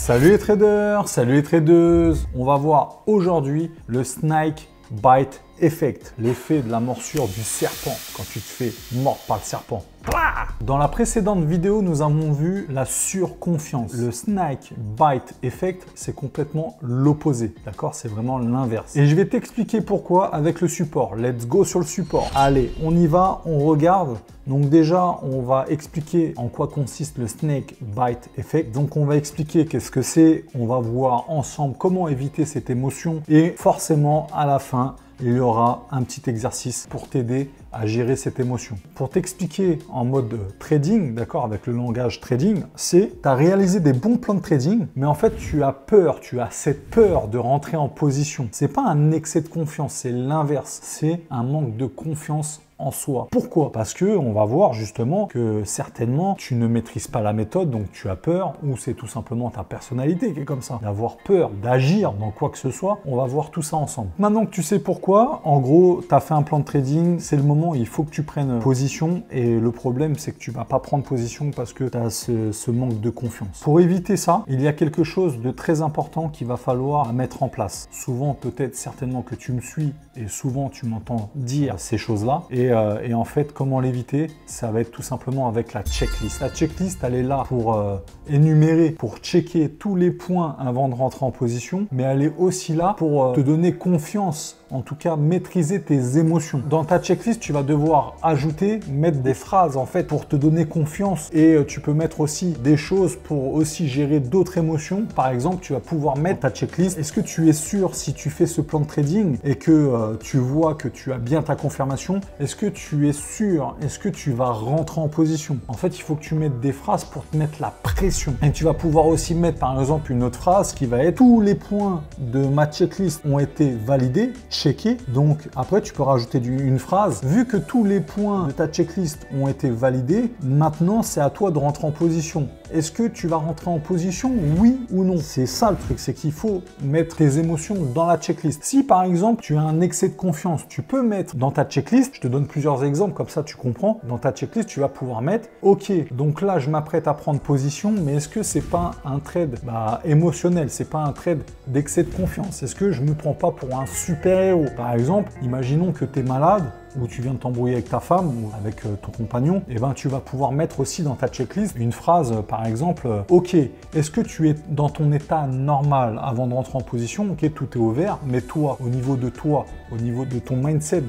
Salut les traders, salut les tradeuses. On va voir aujourd'hui le Snake Bite Effect, l'effet de la morsure du serpent quand tu te fais mordre par le serpent. Dans la précédente vidéo, nous avons vu la surconfiance. Le Snake Bite Effect, c'est complètement l'opposé, d'accord? C'est vraiment l'inverse. Et je vais t'expliquer pourquoi avec le support. Let's go sur le support. Allez, on y va, on regarde. Donc déjà, on va expliquer en quoi consiste le Snake Bite Effect. Donc on va expliquer qu'est-ce que c'est, on va voir ensemble comment éviter cette émotion et forcément à la fin, il y aura un petit exercice pour t'aider à gérer cette émotion. Pour t'expliquer en mode trading, d'accord, avec le langage trading, c'est tu as réalisé des bons plans de trading, mais en fait tu as peur, tu as cette peur de rentrer en position. C'est pas un excès de confiance, c'est l'inverse, c'est un manque de confiance en soi. Pourquoi? Parce que on va voir justement que certainement tu ne maîtrises pas la méthode, donc tu as peur, ou c'est tout simplement ta personnalité qui est comme ça, d'avoir peur d'agir dans quoi que ce soit. On va voir tout ça ensemble. Maintenant que tu sais pourquoi, en gros, tu as fait un plan de trading, c'est le moment où il faut que tu prennes position, et le problème c'est que tu vas pas prendre position parce que tu as ce manque de confiance. Pour éviter ça, il y a quelque chose de très important qu'il va falloir mettre en place. Souvent, peut-être certainement que tu me suis et souvent tu m'entends dire ces choses-là, et en fait, comment l'éviter? Ça va être tout simplement avec la checklist. La checklist, elle est là pour énumérer, pour checker tous les points avant de rentrer en position, mais elle est aussi là pour te donner confiance, en tout cas maîtriser tes émotions. Dans ta checklist, tu vas devoir ajouter, mettre des phrases en fait pour te donner confiance, et tu peux mettre aussi des choses pour aussi gérer d'autres émotions. Par exemple, tu vas pouvoir mettre ta checklist. Est-ce que tu es sûr, si tu fais ce plan de trading et que tu vois que tu as bien ta confirmation, est-ce que tu es sûr, est-ce que tu vas rentrer en position? En fait, il faut que tu mettes des phrases pour te mettre la pression. Et tu vas pouvoir aussi mettre par exemple une autre phrase qui va être: tous les points de ma checklist ont été validés, checkés. Donc après, tu peux rajouter une phrase: vu que tous les points de ta checklist ont été validés, maintenant c'est à toi de rentrer en position. Est-ce que tu vas rentrer en position, oui ou non? C'est ça le truc, c'est qu'il faut mettre tes émotions dans la checklist. Si par exemple tu as un excès de confiance, tu peux mettre dans ta checklist, je te donne plusieurs exemples comme ça tu comprends, dans ta checklist tu vas pouvoir mettre: ok, donc là je m'apprête à prendre position, mais est-ce que c'est pas un trade émotionnel, c'est pas un trade d'excès de confiance? Est-ce que je me prends pas pour un super héros? Par exemple, imaginons que tu es malade, ou tu viens de t'embrouiller avec ta femme ou avec ton compagnon, et ben tu vas pouvoir mettre aussi dans ta checklist une phrase, par exemple: ok, est-ce que tu es dans ton état normal avant de rentrer en position? Ok, tout est au vert, mais toi, au niveau de ton mindset,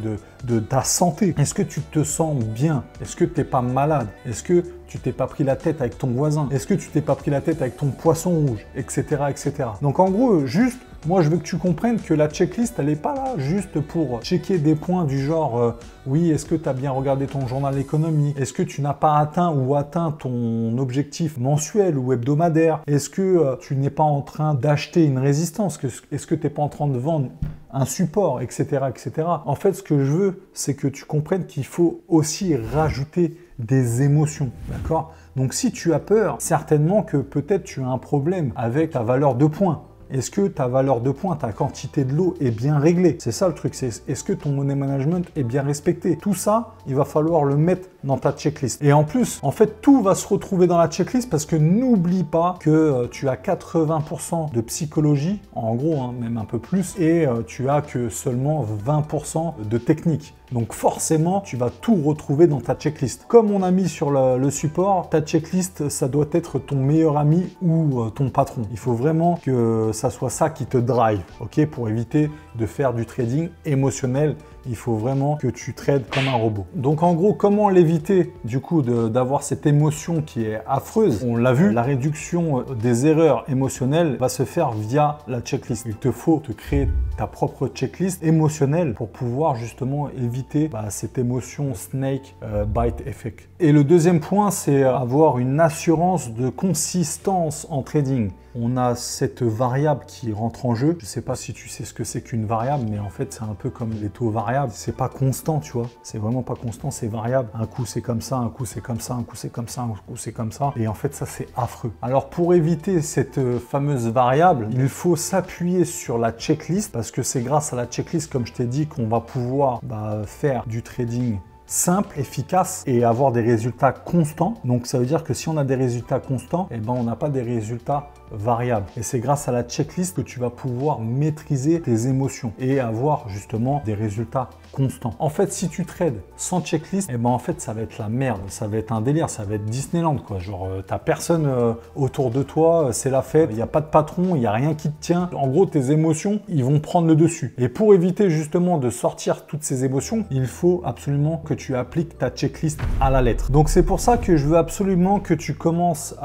de ta santé, est-ce que tu te sens bien? Est-ce que tu n'es pas malade? Est-ce que tu t'es pas pris la tête avec ton voisin? Est-ce que tu t'es pas pris la tête avec ton poisson rouge? Etc. etc. Donc en gros, juste, moi je veux que tu comprennes que la checklist, elle n'est pas là juste pour checker des points du genre oui, est-ce que tu as bien regardé ton journal économique? Est-ce que tu n'as pas atteint ton objectif mensuel ou hebdomadaire? Est-ce que tu n'es pas en train d'acheter une résistance? Est-ce que tu n'es pas en train de vendre un support, etc., etc. En fait, ce que je veux, c'est que tu comprennes qu'il faut aussi rajouter des émotions, d'accord? Donc si tu as peur, certainement que peut-être tu as un problème avec ta valeur de points. Est-ce que ta valeur de points, ta quantité de lot est bien réglée? C'est ça le truc, c'est est-ce que ton money management est bien respecté? Tout ça, il va falloir le mettre dans ta checklist. Et en plus, en fait, tout va se retrouver dans la checklist, parce que n'oublie pas que tu as 80% de psychologie, en gros, hein, même un peu plus, et tu as que seulement 20% de technique. Donc forcément, tu vas tout retrouver dans ta checklist. Comme on a mis sur le support, ta checklist, ça doit être ton meilleur ami ou ton patron. Il faut vraiment que ça soit ça qui te drive, ok? Pour éviter de faire du trading émotionnel. Il faut vraiment que tu trades comme un robot. Donc en gros, comment l'éviter du coup d'avoir cette émotion qui est affreuse? On l'a vu, la réduction des erreurs émotionnelles va se faire via la checklist. Il te faut te créer ta propre checklist émotionnelle pour pouvoir justement éviter cette émotion Snake Bite Effect. Et le deuxième point, c'est avoir une assurance de consistance en trading. On a cette variable qui rentre en jeu. Je ne sais pas si tu sais ce que c'est qu'une variable, mais en fait, c'est un peu comme les taux variables. C'est pas constant, tu vois. C'est vraiment pas constant, c'est variable. Un coup, c'est comme ça, un coup, c'est comme ça, un coup, c'est comme ça, un coup, c'est comme ça. Et en fait, ça, c'est affreux. Alors, pour éviter cette fameuse variable, il faut s'appuyer sur la checklist, parce que c'est grâce à la checklist, comme je t'ai dit, qu'on va pouvoir faire du trading simple, efficace et avoir des résultats constants. Donc ça veut dire que si on a des résultats constants, eh ben, on n'a pas des résultats variables. Et c'est grâce à la checklist que tu vas pouvoir maîtriser tes émotions et avoir justement des résultats constants. En fait, si tu trades sans checklist, eh ben en fait, ça va être la merde, ça va être un délire, ça va être Disneyland, quoi. Genre, t'as personne autour de toi, c'est la fête, il n'y a pas de patron, il n'y a rien qui te tient. En gros, tes émotions, ils vont prendre le dessus. Et pour éviter justement de sortir toutes ces émotions, il faut absolument que tu appliques ta checklist à la lettre. Donc, c'est pour ça que je veux absolument que tu commences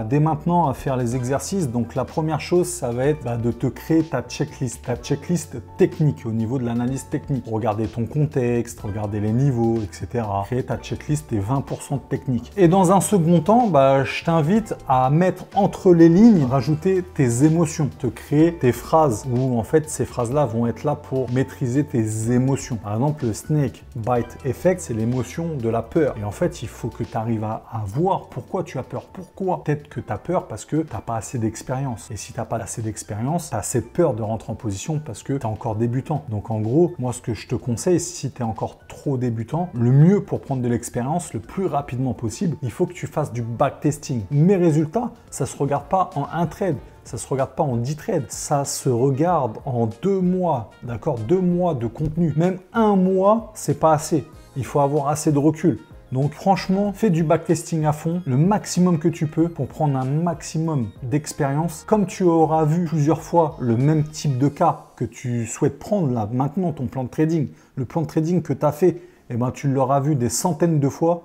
dès maintenant à faire les exercices. Donc, la première chose, ça va être de te créer ta checklist technique au niveau de l'analyse technique. Regarder ton contexte, regarder les niveaux, etc. Créer ta checklist et 20% de technique. Et dans un second temps, je t'invite à mettre entre les lignes, rajouter tes émotions, te créer tes phrases où en fait ces phrases-là vont être là pour maîtriser tes émotions. Par exemple, le Snake Bite Effect, c'est l'émotion de la peur. Et en fait, il faut que tu arrives à voir pourquoi tu as peur. Pourquoi? Peut-être que tu as peur parce que tu n'as pas assez d'expérience. Et si tu n'as pas assez d'expérience, tu as assez peur de rentrer en position parce que tu es encore débutant. Donc en gros, moi ce que je te conseille, si tu es encore trop débutant, le mieux pour prendre de l'expérience le plus rapidement possible, il faut que tu fasses du backtesting. Mes résultats, ça ne se regarde pas en un trade. Ça ne se regarde pas en 10 trades, ça se regarde en 2 mois, d'accord? 2 mois de contenu. Même 1 mois, c'est pas assez. Il faut avoir assez de recul. Donc franchement, fais du backtesting à fond, le maximum que tu peux pour prendre un maximum d'expérience. Comme tu auras vu plusieurs fois le même type de cas que tu souhaites prendre là maintenant, ton plan de trading, le plan de trading que tu as fait, tu l'auras vu des centaines de fois,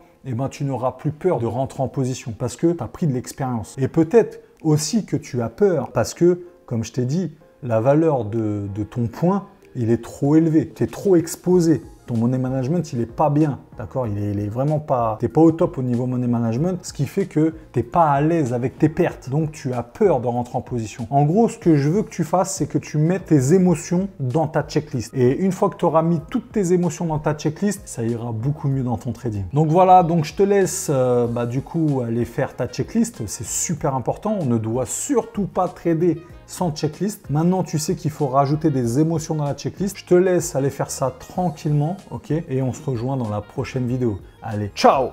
tu n'auras plus peur de rentrer en position parce que tu as pris de l'expérience. Et peut-être aussi que tu as peur parce que, comme je t'ai dit, la valeur de ton point, il est trop élevé, tu es trop exposé. Ton money management, il est pas bien, d'accord? Il est vraiment pas... T'es pas au top au niveau money management, ce qui fait que t'es pas à l'aise avec tes pertes. Donc, tu as peur de rentrer en position. En gros, ce que je veux que tu fasses, c'est que tu mettes tes émotions dans ta checklist. Et une fois que tu auras mis toutes tes émotions dans ta checklist, ça ira beaucoup mieux dans ton trading. Donc voilà, donc je te laisse du coup aller faire ta checklist. C'est super important. On ne doit surtout pas trader sans checklist. Maintenant, tu sais qu'il faut rajouter des émotions dans la checklist. Je te laisse aller faire ça tranquillement, ok? Et on se rejoint dans la prochaine vidéo. Allez, ciao!